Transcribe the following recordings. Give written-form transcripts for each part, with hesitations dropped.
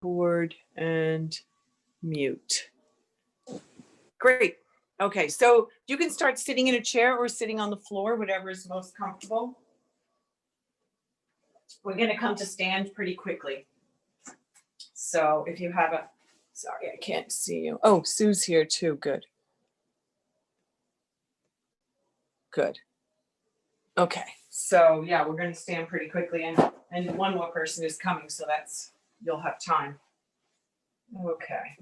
record and mute. Great. Okay, so you can start sitting in a chair or sitting on the floor, whatever is most comfortable. We're going to come to stand pretty quickly. So if you have a, sorry, I can't see you. Oh, Sue's here too. Good. Good. Okay, so yeah, we're going to stand pretty quickly, and one more person is coming, so that's, you'll have time. Okay.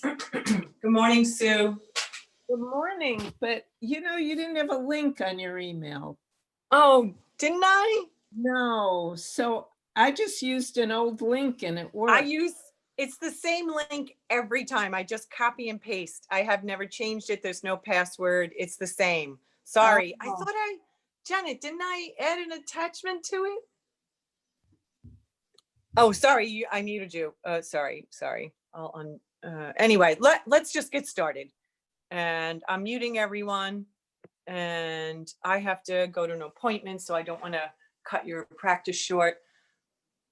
Good morning, Sue. Good morning, but you know, you didn't have a link on your email. Oh, didn't I? No, so I just used an old link and it worked. It's the same link every time. I just copy and paste. I have never changed it. There's no password. It's the same. Sorry. I thought Janet, didn't I add an attachment to it? Oh, sorry. I muted you. Sorry. Anyway, let's just get started. And I'm muting everyone. And I have to go to an appointment, so I don't want to cut your practice short.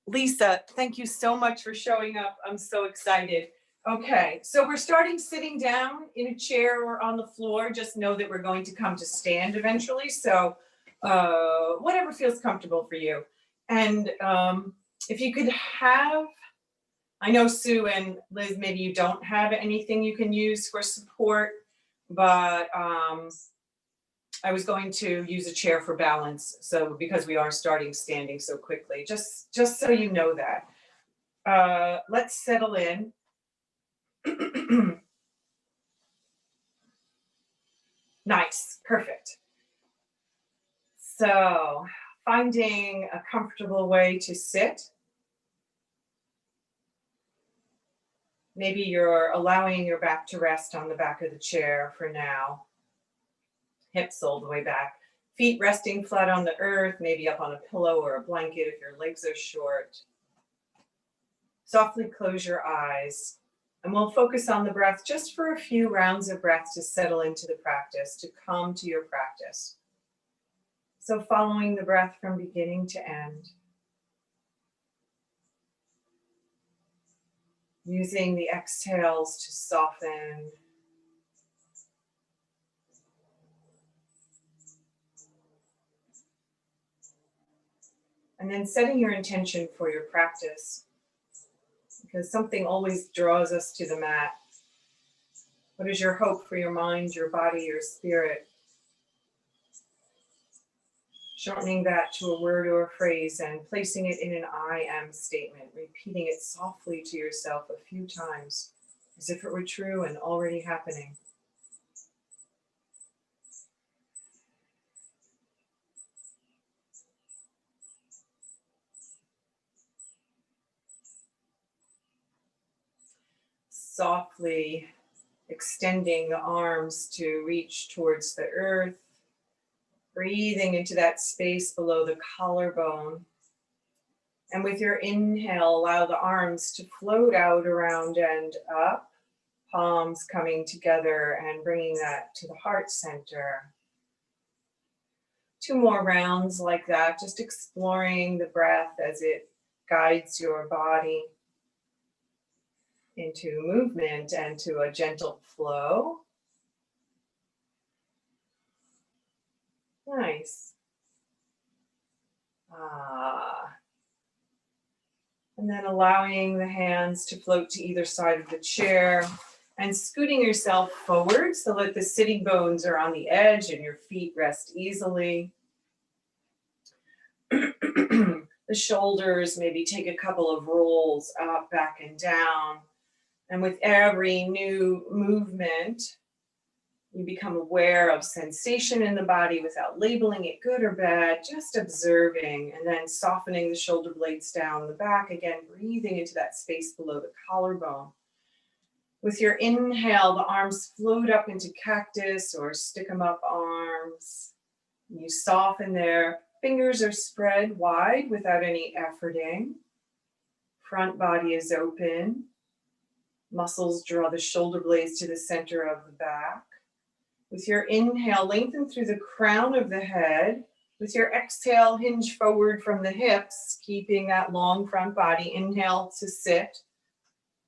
Lisa, thank you so much for showing up. I'm so excited. Okay, so we're starting sitting down in a chair or on the floor. Just know that we're going to come to stand eventually. So whatever feels comfortable for you. And if you could have, I know Sue and Liz, maybe you don't have anything you can use for support, but I was going to use a chair for balance, so because we are starting standing so quickly, just so you know that. Let's settle in. Nice, perfect. So finding a comfortable way to sit. Maybe you're allowing your back to rest on the back of the chair for now. Hips all the way back. Feet resting flat on the earth, maybe up on a pillow or a blanket if your legs are short. Softly close your eyes, and we'll focus on the breath just for a few rounds of breath to settle into the practice, to come to your practice. So following the breath from beginning to end. Using the exhales to soften. And then setting your intention for your practice, because something always draws us to the mat. What is your hope for your mind, your body, your spirit? Shortening that to a word or a phrase and placing it in an I am statement, repeating it softly to yourself a few times, as if it were true and already happening. Softly extending the arms to reach towards the earth, breathing into that space below the collarbone. And with your inhale, allow the arms to float out, around and up, palms coming together and bringing that to the heart center. 2 more rounds like that, just exploring the breath as it guides your body into movement and to a gentle flow. Nice. And then allowing the hands to float to either side of the chair and scooting yourself forward so that the sitting bones are on the edge and your feet rest easily. The shoulders, maybe take a couple of rolls up, back and down. And with every new movement, you become aware of sensation in the body without labeling it good or bad, just observing, and then softening the shoulder blades down the back, again, breathing into that space below the collarbone. With your inhale, the arms float up into cactus or stick 'em up arms. You soften there. Fingers are spread wide without any efforting. Front body is open. Muscles draw the shoulder blades to the center of the back. With your inhale, lengthen through the crown of the head, With your exhale, hinge forward from the hips, keeping that long front body. Inhale to sit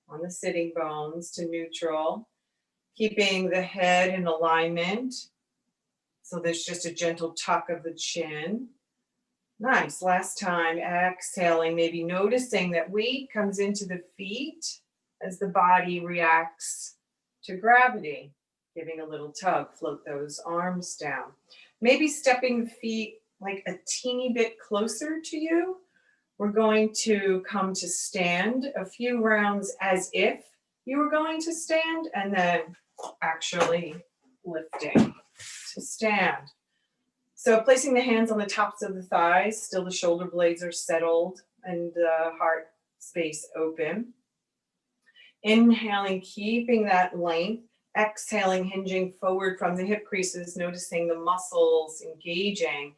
on the sitting bones to neutral, keeping the head in alignment. So there's just a gentle tuck of the chin. Nice. Last time, exhaling, maybe noticing that weight comes into the feet as the body reacts to gravity, giving a little tug, float those arms down. Maybe stepping the feet like a teeny bit closer to you. We're going to come to stand a few rounds as if you were going to stand, and then actually lifting to stand. So placing the hands on the tops of the thighs, still the shoulder blades are settled and the heart space open. Inhaling, keeping that length. Exhaling, hinging forward from the hip creases, noticing the muscles engaging.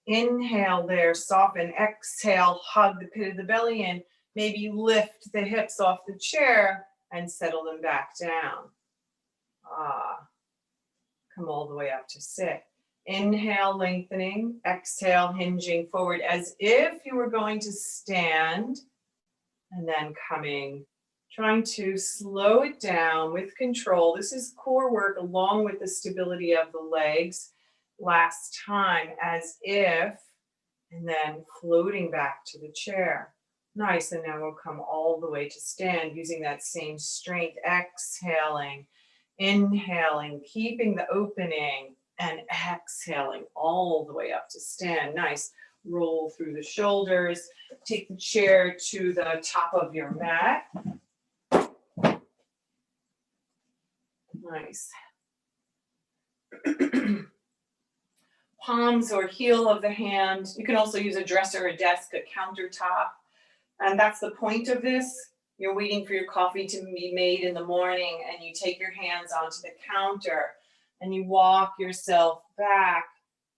Inhale there, soften. Exhale, hug the pit of the belly in. Maybe lift the hips off the chair and settle them back down. Come all the way up to sit. Inhale, lengthening. Exhale, hinging forward as if you were going to stand. And then coming, trying to slow it down with control. This is core work along with the stability of the legs. Last time, as if, and then floating back to the chair. Nice, and now we'll come all the way to stand using that same strength. Exhaling, inhaling, keeping the opening, and exhaling all the way up to stand. Nice. Roll through the shoulders. Take the chair to the top of your mat. Nice. Palms or heel of the hand. You can also use a dresser, a desk, a countertop. And that's the point of this. You're waiting for your coffee to be made in the morning, and you take your hands onto the counter and you walk yourself back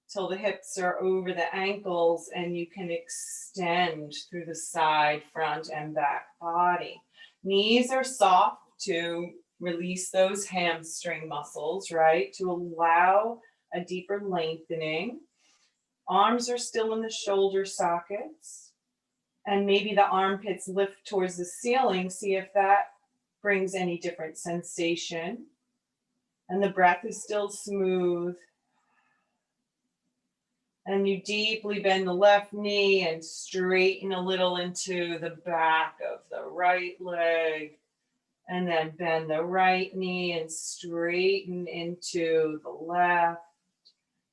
till the hips are over the ankles, and you can extend through the side, front, and back body. Knees are soft to release those hamstring muscles, right? To allow a deeper lengthening. Arms are still in the shoulder sockets. And maybe the armpits lift towards the ceiling. See if that brings any different sensation. And the breath is still smooth. And you deeply bend the left knee and straighten a little into the back of the right leg. And then bend the right knee and straighten into the left.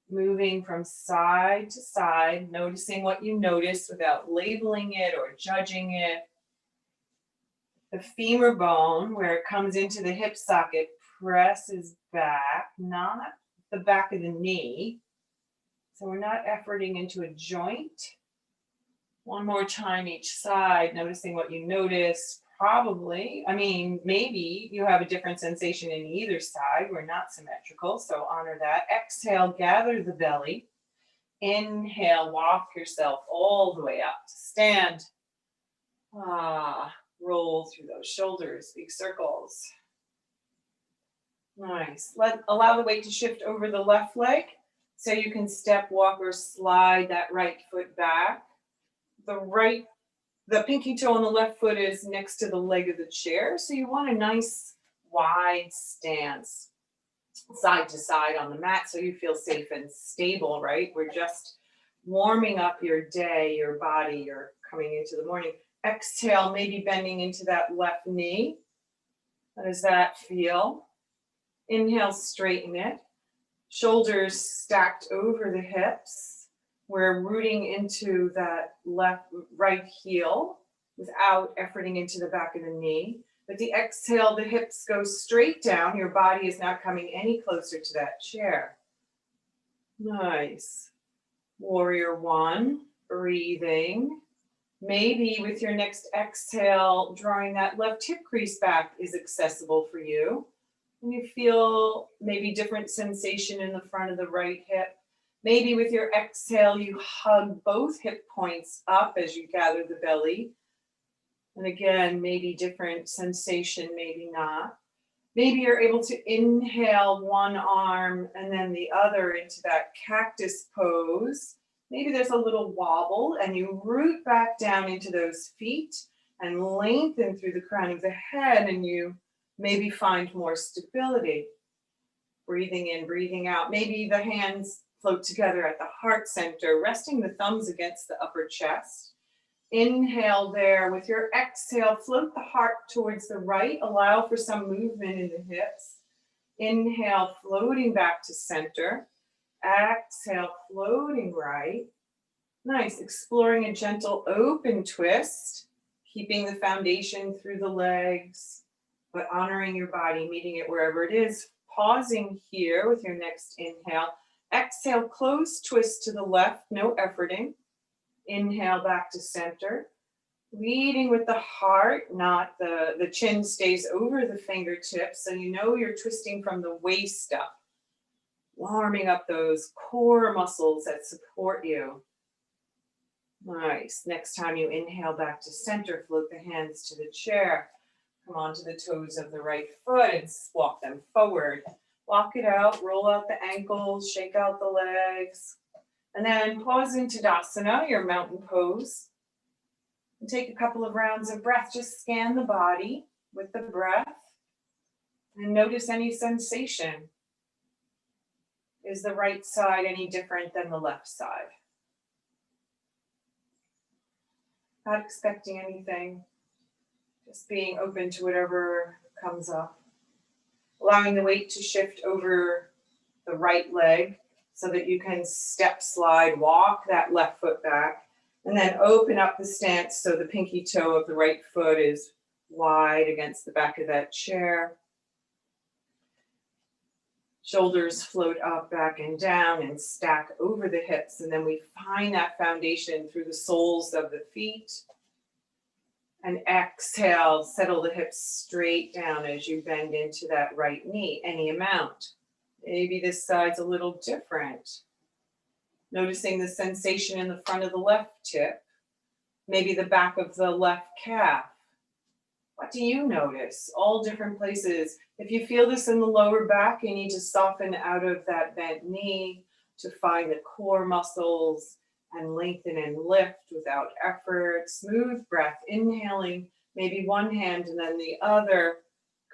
Moving from side to side, noticing what you notice without labeling it or judging it. The femur bone, where it comes into the hip socket, presses back, not the back of the knee. So we're not efforting into a joint. One more time each side, noticing what you notice. Maybe you have a different sensation in either side. We're not symmetrical, so honor that. Exhale, gather the belly. Inhale, walk yourself all the way up to stand. Roll through those shoulders, big circles. Nice. Allow the weight to shift over the left leg so you can step, walk, or slide that right foot back. The pinky toe on the left foot is next to the leg of the chair. So you want a nice wide stance, side to side on the mat, so you feel safe and stable, right? We're just warming up your day, your body, you're coming into the morning. Exhale, maybe bending into that left knee. How does that feel? Inhale, straighten it. Shoulders stacked over the hips. We're rooting into that right heel without efforting into the back of the knee. With the exhale, the hips go straight down. Your body is not coming any closer to that chair. Nice. Warrior one, breathing. Maybe with your next exhale, drawing that left hip crease back is accessible for you. And you feel maybe different sensation in the front of the right hip. Maybe with your exhale, you hug both hip points up as you gather the belly. And again, maybe different sensation, maybe not. Maybe you're able to inhale one arm and then the other into that cactus pose. Maybe there's a little wobble and you root back down into those feet and lengthen through the crown of the head, and you maybe find more stability. Breathing in, breathing out. Maybe the hands float together at the heart center, resting the thumbs against the upper chest. Inhale there. With your exhale, float the heart towards the right. Allow for some movement in the hips. Inhale, floating back to center. Exhale, floating right. Nice. Exploring a gentle open twist, keeping the foundation through the legs, but honoring your body, meeting it wherever it is. Pausing here with your next inhale. Exhale, close twist to the left, no efforting. Inhale back to center. Leading with the heart, not the chin stays over the fingertips, so you know you're twisting from the waist up. Warming up those core muscles that support you. Nice. Next time you inhale back to center, float the hands to the chair. Come onto the toes of the right foot and walk them forward. Walk it out, roll out the ankles, shake out the legs. And then pause into Tadasana, your mountain pose. And take a couple of rounds of breath. Just scan the body with the breath and notice any sensation. Is the right side any different than the left side? Not expecting anything. Just being open to whatever comes up. Allowing the weight to shift over the right leg so that you can step, slide, walk that left foot back. And then open up the stance so the pinky toe of the right foot is wide against the back of that chair. Shoulders float up, back and down and stack over the hips. And then we find that foundation through the soles of the feet. And exhale, settle the hips straight down as you bend into that right knee, any amount. Maybe this side's a little different. Noticing the sensation in the front of the left hip, maybe the back of the left calf. What do you notice? All different places. If you feel this in the lower back, you need to soften out of that bent knee to find the core muscles and lengthen and lift without effort. Smooth breath, inhaling maybe one hand and then the other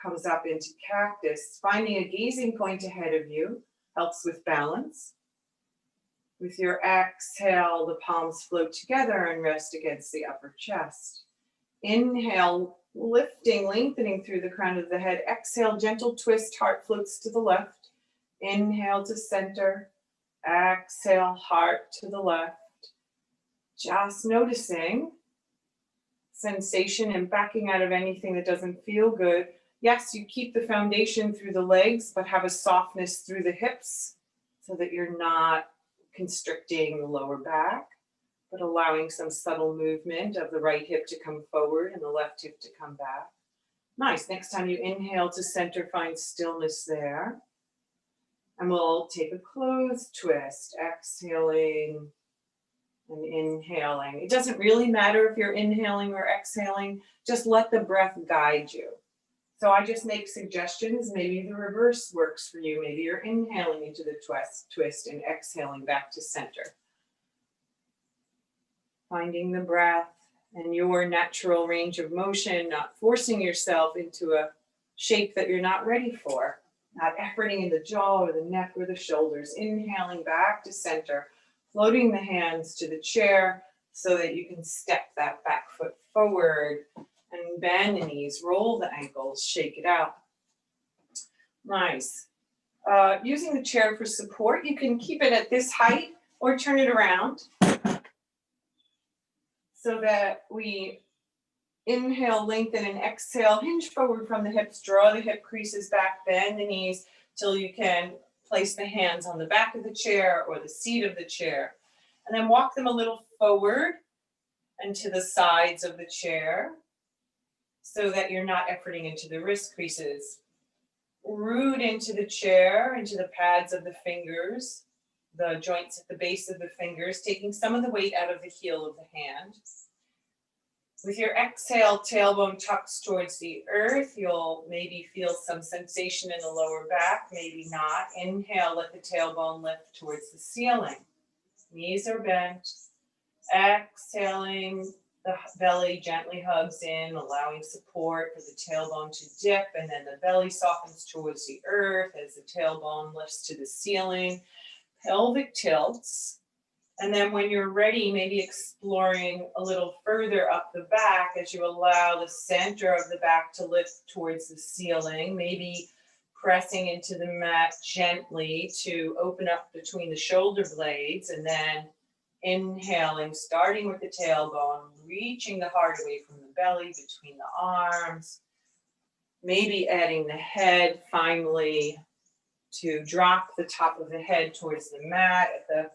comes up into cactus. Finding a gazing point ahead of you helps with balance. With your exhale, the palms float together and rest against the upper chest. Inhale, lifting, lengthening through the crown of the head. Exhale, gentle twist, heart floats to the left. Inhale to center. Exhale, heart to the left. Just noticing sensation and backing out of anything that doesn't feel good. Yes, you keep the foundation through the legs, but have a softness through the hips so that you're not constricting the lower back, but allowing some subtle movement of the right hip to come forward and the left hip to come back. Nice. Next time you inhale to center, find stillness there. And we'll take a closed twist, exhaling and inhaling. It doesn't really matter if you're inhaling or exhaling, just let the breath guide you. So I just make suggestions. Maybe the reverse works for you. Maybe you're inhaling into the twist and exhaling back to center. Finding the breath and your natural range of motion, not forcing yourself into a shape that you're not ready for, not efforting in the jaw or the neck or the shoulders. Inhaling back to center, floating the hands to the chair so that you can step that back foot forward and bend the knees, roll the ankles, shake it out. Nice. Using the chair for support, you can keep it at this height or turn it around so that we inhale, lengthen, and exhale. Hinge forward from the hips, draw the hip creases back, bend the knees till you can place the hands on the back of the chair or the seat of the chair. And then walk them a little forward and to the sides of the chair so that you're not efforting into the wrist creases. Root into the chair, into the pads of the fingers, the joints at the base of the fingers, taking some of the weight out of the heel of the hand. With your exhale, tailbone tucks towards the earth. You'll maybe feel some sensation in the lower back, maybe not. Inhale, let the tailbone lift towards the ceiling. Knees are bent. Exhaling, the belly gently hugs in, allowing support for the tailbone to dip, and then the belly softens towards the earth as the tailbone lifts to the ceiling. Pelvic tilts. And then when you're ready, maybe exploring a little further up the back as you allow the center of the back to lift towards the ceiling, maybe pressing into the mat gently to open up between the shoulder blades, and then inhaling, starting with the tailbone, reaching the heart away from the belly, between the arms, maybe adding the head finally to drop the top of the head towards the mat at the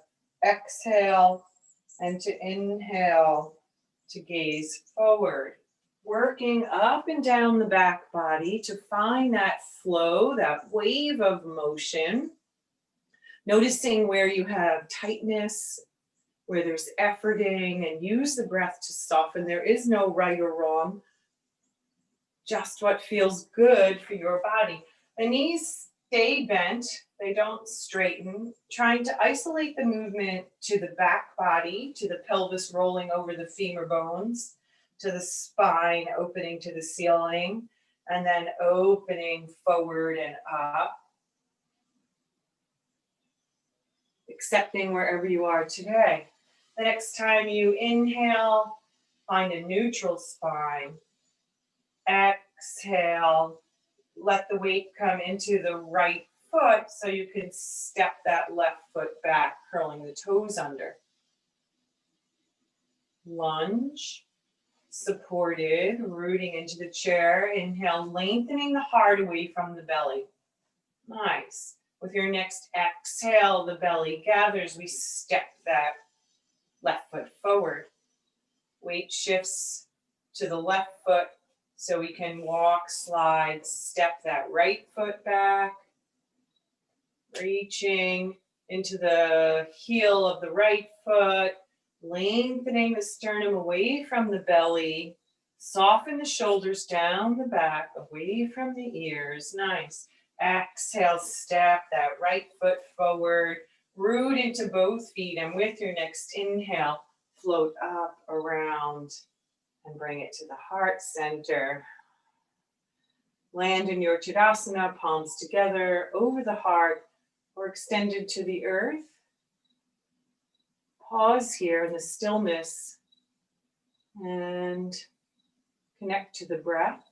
exhale, and to inhale to gaze forward. Working up and down the back body to find that flow, that wave of motion. Noticing where you have tightness, where there's efforting, and use the breath to soften. There is no right or wrong, just what feels good for your body. The knees stay bent, they don't straighten. Trying to isolate the movement to the back body, to the pelvis rolling over the femur bones, to the spine opening to the ceiling, and then opening forward and up. Accepting wherever you are today. The next time you inhale, find a neutral spine. Exhale, let the weight come into the right foot so you can step that left foot back, curling the toes under. Lunge, supported, rooting into the chair. Inhale, lengthening the heart away from the belly. Nice. With your next exhale, the belly gathers. We step that left foot forward. Weight shifts to the left foot so we can walk, slide, step that right foot back. Reaching into the heel of the right foot, lengthening the sternum away from the belly. Soften the shoulders down the back, away from the ears. Nice. Exhale, step that right foot forward. Root into both feet, and with your next inhale, float up, around, and bring it to the heart center. Land in your Tadasana, palms together over the heart or extended to the earth. Pause here in the stillness and connect to the breath.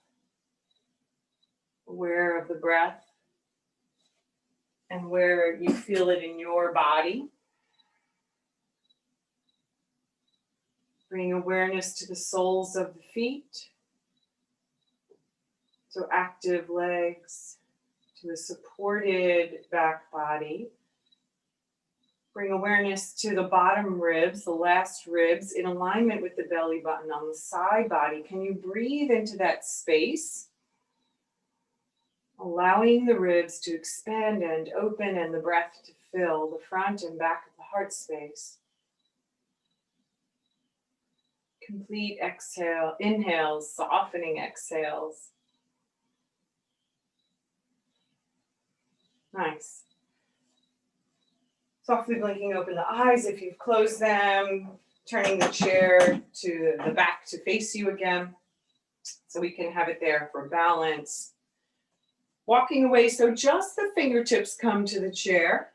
Aware of the breath and where you feel it in your body. Bring awareness to the soles of the feet, to active legs, to a supported back body. Bring awareness to the bottom ribs, the last ribs, in alignment with the belly button on the side body. Can you breathe into that space? Allowing the ribs to expand and open and the breath to fill the front and back of the heart space. Complete exhale, inhales, softening exhales. Nice. Softly blinking open the eyes if you've closed them, turning the chair to the back to face you again so we can have it there for balance. Walking away so just the fingertips come to the chair.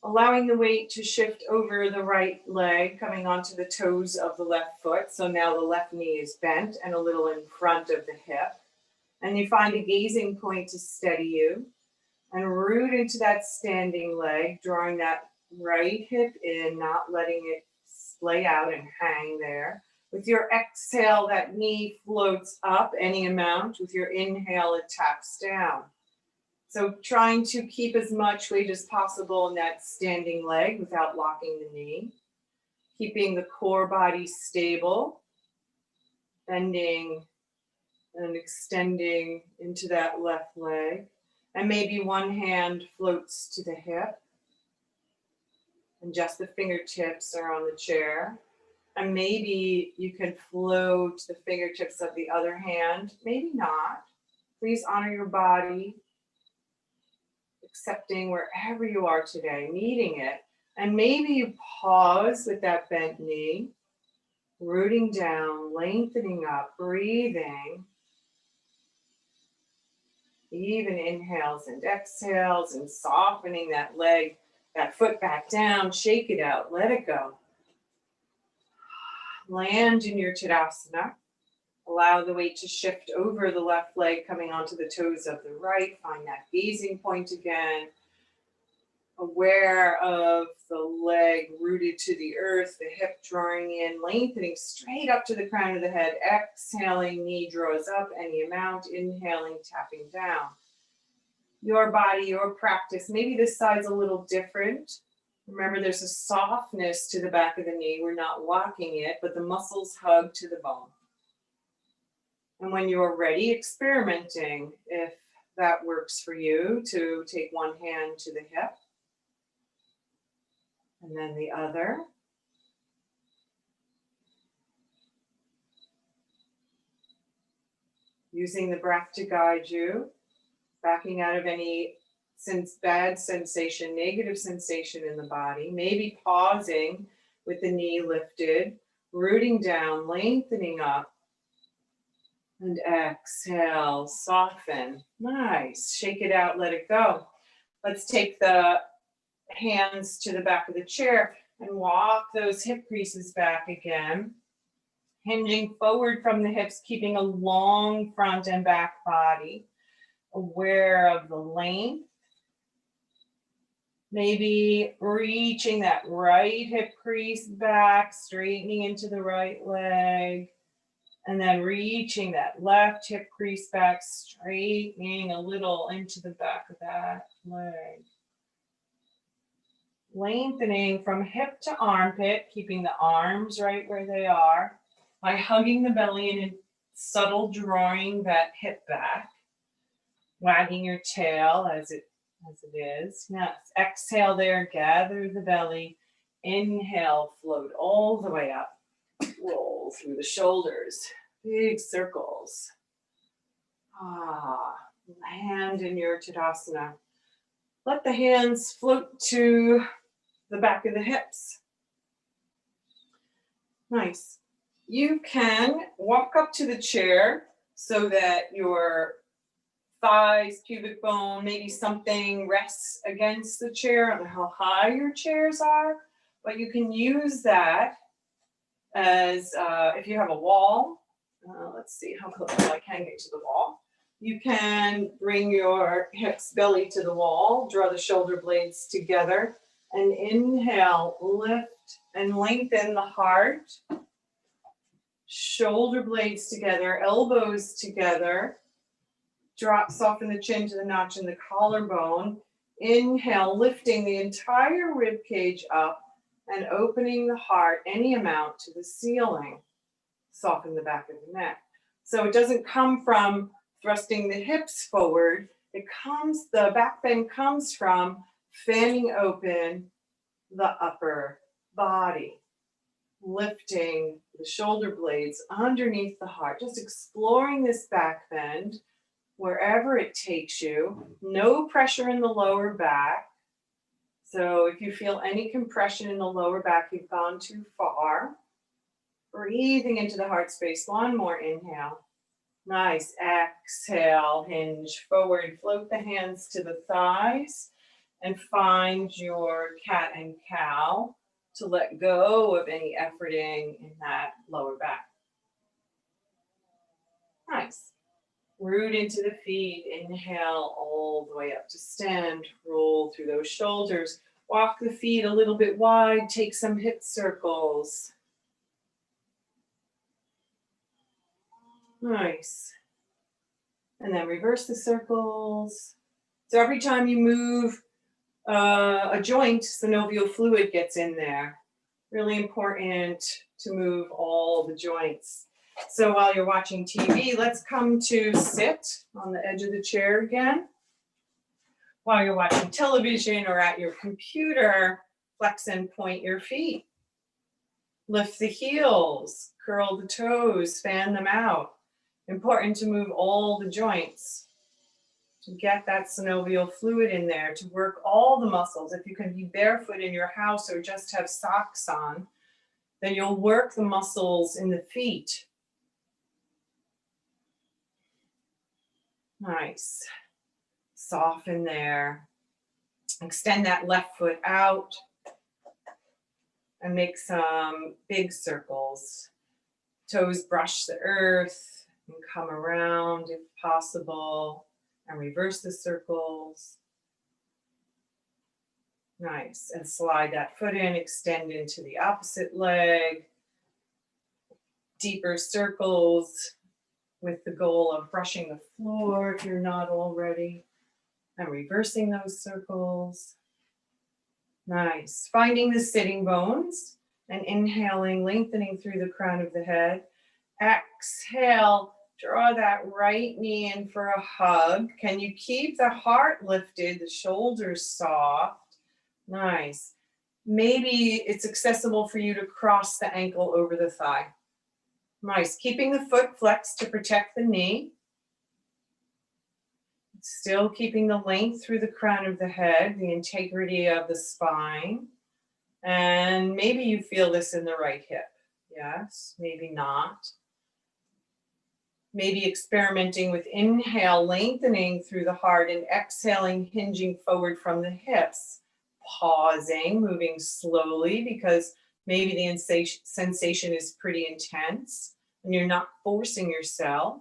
Allowing the weight to shift over the right leg, coming onto the toes of the left foot. So now the left knee is bent and a little in front of the hip. And you find a gazing point to steady you. And root into that standing leg, drawing that right hip in, not letting it splay out and hang there. With your exhale, that knee floats up any amount. With your inhale, it taps down. So trying to keep as much weight as possible in that standing leg without locking the knee. Keeping the core body stable. Bending and extending into that left leg. And maybe one hand floats to the hip. And just the fingertips are on the chair. And maybe you can float the fingertips of the other hand. Maybe not. Please honor your body. accepting wherever you are today, meeting it. And maybe you pause with that bent knee, rooting down, lengthening up, breathing. Even inhales and exhales and softening that leg, that foot back down, shake it out, let it go. Land in your Tadasana. Allow the weight to shift over the left leg, coming onto the toes of the right. Find that gazing point again. Aware of the leg rooted to the earth, the hip drawing in, lengthening straight up to the crown of the head. Exhaling, knee draws up any amount. Inhaling, tapping down. Your body, your practice. Maybe this side's a little different. Remember, there's a softness to the back of the knee. We're not locking it, but the muscles hug to the bone. And when you're ready, experimenting, if that works for you, to take one hand to the hip and then the other. Using the breath to guide you, backing out of any bad sensation, negative sensation in the body, maybe pausing with the knee lifted, rooting down, lengthening up, and exhale, soften. Nice. Shake it out, let it go. Let's take the hands to the back of the chair and walk those hip creases back again. Hinging forward from the hips, keeping a long front and back body. Aware of the length. Maybe reaching that right hip crease back, straightening into the right leg. And then reaching that left hip crease back, straightening a little into the back of that leg. Lengthening from hip to armpit, keeping the arms right where they are by hugging the belly and in subtle drawing that hip back. Wagging your tail as it is. Yes. Exhale there, gather the belly. Inhale, float all the way up. Roll through the shoulders, big circles. Land in your Tadasana. Let the hands float to the back of the hips. Nice. You can walk up to the chair so that your thighs, pubic bone, maybe something rests against the chair. I don't know how high your chairs are, but you can use that as if you have a wall. Let's see how close I can get to the wall. You can bring your hips, belly to the wall, draw the shoulder blades together, and inhale, lift and lengthen the heart. Shoulder blades together, elbows together. Drop, soften the chin to the notch in the collarbone. Inhale, lifting the entire rib cage up and opening the heart any amount to the ceiling. Soften the back of the neck. So it doesn't come from thrusting the hips forward. The back bend comes from fanning open the upper body. Lifting the shoulder blades underneath the heart. Just exploring this back bend wherever it takes you. No pressure in the lower back. So if you feel any compression in the lower back, you've gone too far. Breathing into the heart space. One more inhale. Nice. Exhale, hinge forward. Float the hands to the thighs and find your cat and cow to let go of any efforting in that lower back. Nice. Root into the feet. Inhale all the way up to stand. Roll through those shoulders. Walk the feet a little bit wide. Take some hip circles. Nice. And then reverse the circles. So every time you move a joint, synovial fluid gets in there. Really important to move all the joints. So while you're watching TV, let's come to sit on the edge of the chair again. While you're watching television or at your computer, flex and point your feet. Lift the heels, curl the toes, fan them out. Important to move all the joints. to get that synovial fluid in there, to work all the muscles. If you can be barefoot in your house or just have socks on, then you'll work the muscles in the feet. Nice. Soften there. Extend that left foot out and make some big circles. Toes brush the earth and come around if possible and reverse the circles. Nice. And slide that foot in, extend into the opposite leg. Deeper circles with the goal of brushing the floor if you're not already, and reversing those circles. Nice. Finding the sitting bones and inhaling, lengthening through the crown of the head. Exhale, draw that right knee in for a hug. Can you keep the heart lifted, the shoulders soft? Nice. Maybe it's accessible for you to cross the ankle over the thigh. Nice. Keeping the foot flexed to protect the knee. Still keeping the length through the crown of the head, the integrity of the spine. And maybe you feel this in the right hip. Yes, maybe not. Maybe experimenting with inhale, lengthening through the heart, and exhaling, hinging forward from the hips. Pausing, moving slowly because maybe the sensation is pretty intense and you're not forcing yourself.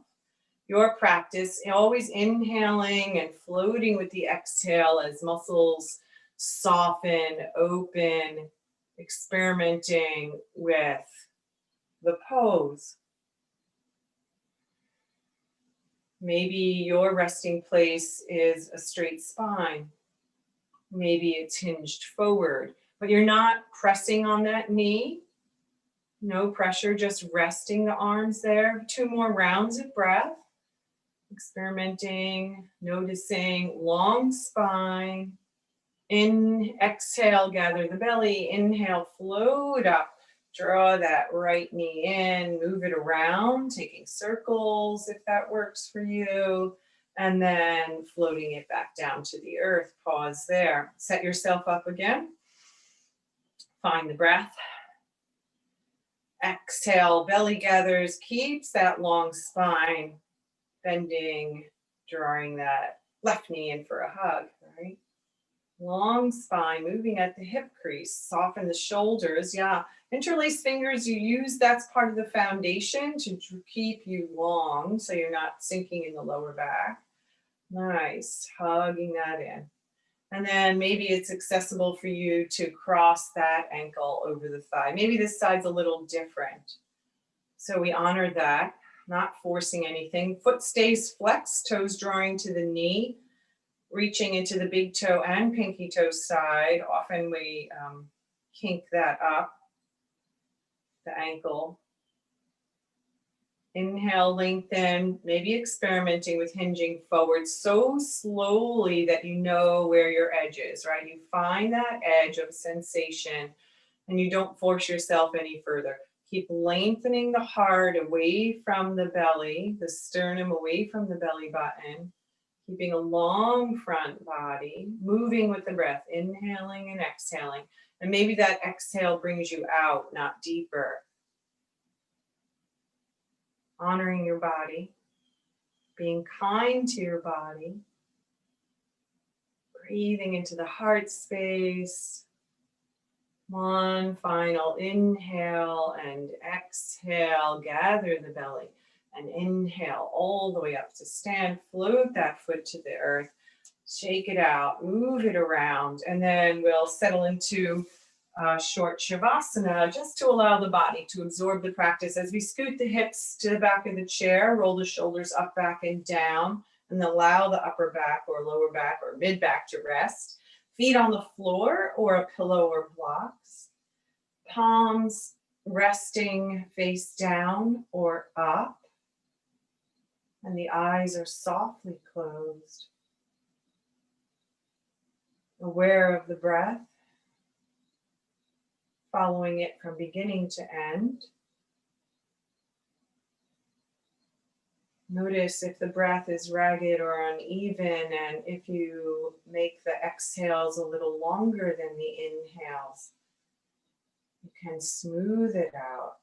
Your practice, always inhaling and floating with the exhale as muscles soften, open, experimenting with the pose. Maybe your resting place is a straight spine. Maybe it's hinged forward, but you're not pressing on that knee. No pressure, just resting the arms there. 2 more rounds of breath. Experimenting, noticing long spine. Exhale, gather the belly. Inhale, float up. Draw that right knee in, move it around, taking circles if that works for you. And then floating it back down to the earth. Pause there. Set yourself up again. Find the breath. Exhale, belly gathers, keeps that long spine. Bending, drawing that left knee in for a hug, right? Long spine, moving at the hip crease, soften the shoulders. Yeah, interlace fingers, you use, that's part of the foundation to keep you long so you're not sinking in the lower back. Nice, hugging that in. And then maybe it's accessible for you to cross that ankle over the thigh. Maybe this side's a little different. So we honor that. Not forcing anything. Foot stays flexed, toes drawing to the knee, reaching into the big toe and pinky toe side. Often we kink that up, the ankle. Inhale, lengthen, maybe experimenting with hinging forward so slowly that you know where your edge is, right? You find that edge of sensation and you don't force yourself any further. Keep lengthening the heart away from the belly, the sternum away from the belly button, keeping a long front body, moving with the breath, inhaling and exhaling. And maybe that exhale brings you out, not deeper. Honoring your body, being kind to your body, breathing into the heart space. One final inhale and exhale, gather the belly and inhale all the way up to stand, float that foot to the earth, shake it out, move it around, and then we'll settle into short Shavasana just to allow the body to absorb the practice as we scoot the hips to the back of the chair, roll the shoulders up, back, and down, and allow the upper back or lower back or mid back to rest. Feet on the floor or a pillow or blocks. Palms resting face down or up. And the eyes are softly closed. Aware of the breath. Following it from beginning to end. Notice if the breath is ragged or uneven, and if you make the exhales a little longer than the inhales, you can smooth it out.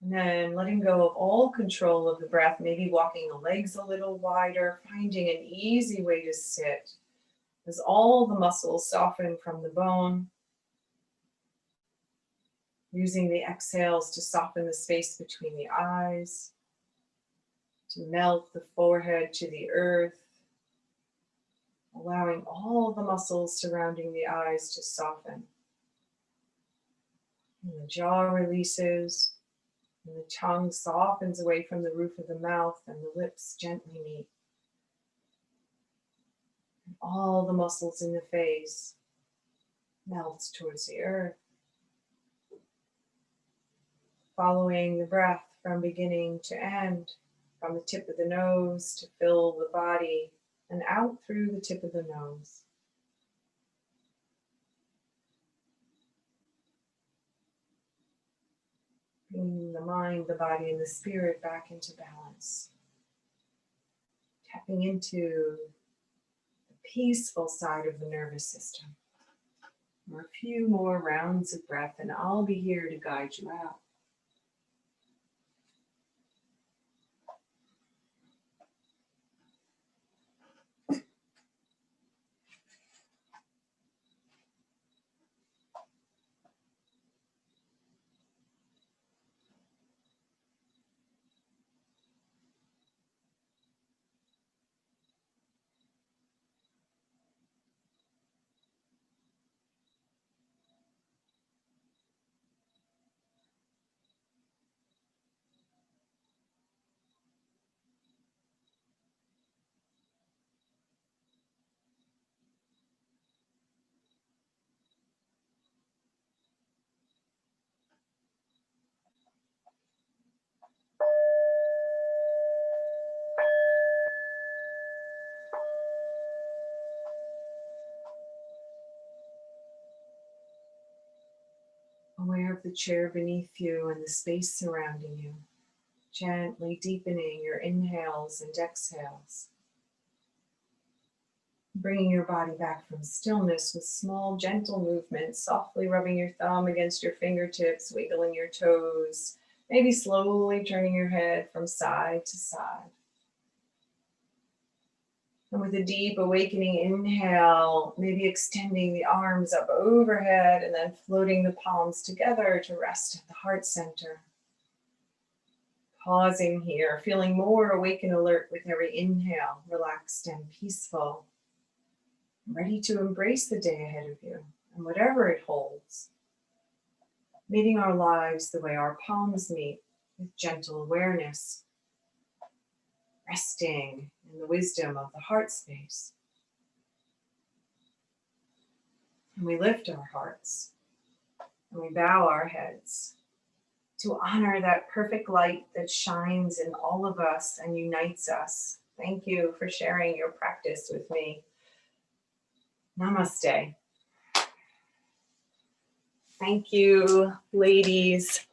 And then letting go of all control of the breath, maybe walking the legs a little wider, finding an easy way to sit as all the muscles soften from the bone. Using the exhales to soften the space between the eyes, to melt the forehead to the earth, allowing all the muscles surrounding the eyes to soften. And the jaw releases, and the tongue softens away from the roof of the mouth, and the lips gently meet. And all the muscles in the face melt towards the earth. Following the breath from beginning to end, from the tip of the nose to fill the body, and out through the tip of the nose. Bringing the mind, the body, and the spirit back into balance. Tapping into the peaceful side of the nervous system. For a few more rounds of breath, and I'll be here to guide you out. Aware of the chair beneath you and the space surrounding you, gently deepening your inhales and exhales. Bringing your body back from stillness with small, gentle movements, softly rubbing your thumb against your fingertips, wiggling your toes, maybe slowly turning your head from side to side. And with a deep awakening inhale, maybe extending the arms up overhead and then floating the palms together to rest at the heart center. Pausing here, feeling more awake and alert with every inhale, relaxed and peaceful. Ready to embrace the day ahead of you and whatever it holds. Meeting our lives the way our palms meet, with gentle awareness. Resting in the wisdom of the heart space. And we lift our hearts and we bow our heads to honor that perfect light that shines in all of us and unites us. Thank you for sharing your practice with me. Namaste. Thank you, ladies.